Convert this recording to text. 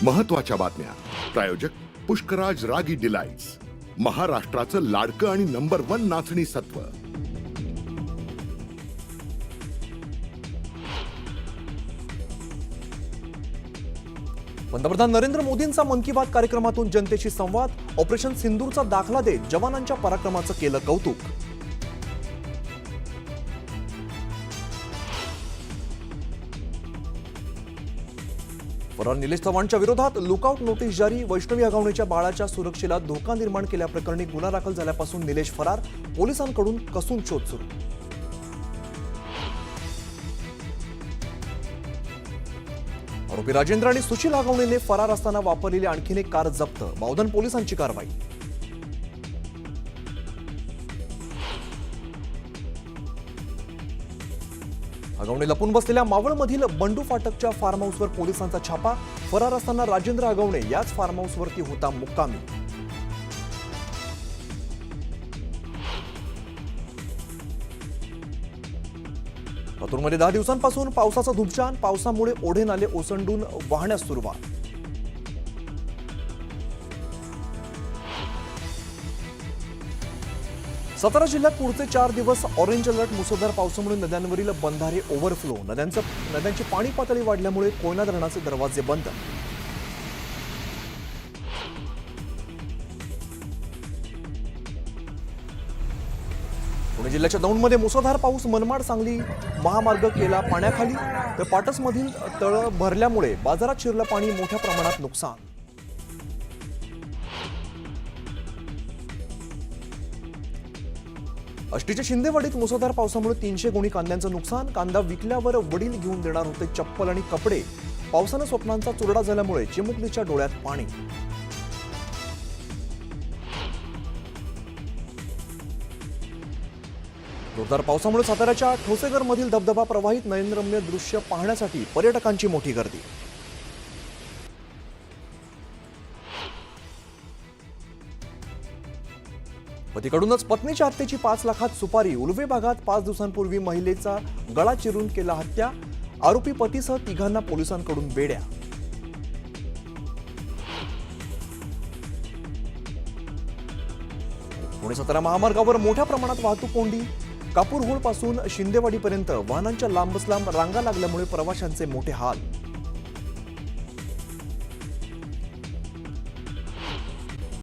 महत्त्वाच्या बातम्या. प्रायोजक पुष्कराज रागी डिलाइट्स, महाराष्ट्राचं लाडकं आणि नंबर 1 नाचणी सत्व. पंतप्रधान नरेंद्र मोदींचा मन की बात कार्यक्रमातून जनतेशी संवाद. ऑपरेशन सिंदूरचा दाखला देत जवानांच्या पराक्रमाचं केलं कौतुक. फरार निलेश चव्हाणच्या विरोधात लुकआउट नोटीस जारी. वैष्णवी हगवणेच्या बाळाच्या सुरक्षेला धोका निर्माण केल्याप्रकरणी गुन्हा दाखल झाल्यापासून निलेश फरार. पोलिसांकडून कसून शोध सुरू. आरोपी राजेंद्र आणि सुशील हगवणेने फरार असताना वापरलेली आणखीन एक कार जप्त. बावधन पोलिसांची कारवाई. हगवणे लपून बसलेल्या मावळमधील बंडू फाटकच्या फार्म हाऊसवर पोलिसांचा छापा. फरार असताना राजेंद्र हगवणे याच फार्म हाऊसवरती होता मुक्कामी. लातूरमध्ये 10 दिवसांपासून पावसाचा धुमशान. पावसामुळे ओढे नाले ओसंडून वाहण्यास सुरुवात. सातारा जिल्ह्यात पुढचे 4 दिवस ऑरेंज अलर्ट. मुसळधार पावसामुळे नद्यांवरील बंधारे ओव्हरफ्लो. नद्यांची पाणी पातळी वाढल्यामुळे कोयना धरणाचे दरवाजे बंद. पुणे जिल्ह्याच्या दौंडमध्ये मुसळधार पाऊस. मनमाड सांगली महामार्ग केला पाण्याखाली, तर पाटसमधील तळ भरल्यामुळे बाजारात शिरलं पाणी. मोठ्या प्रमाणात नुकसान. आष्टीच्या शिंदेवाडीत मुसळधार पावसामुळे 300 गोणी कांद्यांचं नुकसान. कांदा विकल्यावर वडील घेऊन देणार होते चप्पल आणि कपडे. पावसानं स्वप्नांचा चुरडा झाल्यामुळे चिमुकलीच्या डोळ्यात पाणी. जोरदार पावसामुळे साताऱ्याच्या ठोसेघरमधील धबधबा प्रवाहित. नयनरम्य दृश्य पाहण्यासाठी पर्यटकांची मोठी गर्दी. पतीकडूनच पत्नीच्या हत्येची 5 लाखात सुपारी. उलवे भागात 5 दिवसांपूर्वी महिलेचा गळा चिरून केला हत्या. आरोपी पतीसह तिघांना पोलिसांकडून बेड्या. पुणे सातारा महामार्गावर मोठ्या प्रमाणात वाहतूक कोंडी. कापूरहोळ पासून शिंदेवाडीपर्यंत वाहनांच्या लांबच लांब रांगा लागल्यामुळे प्रवाशांचे मोठे हाल.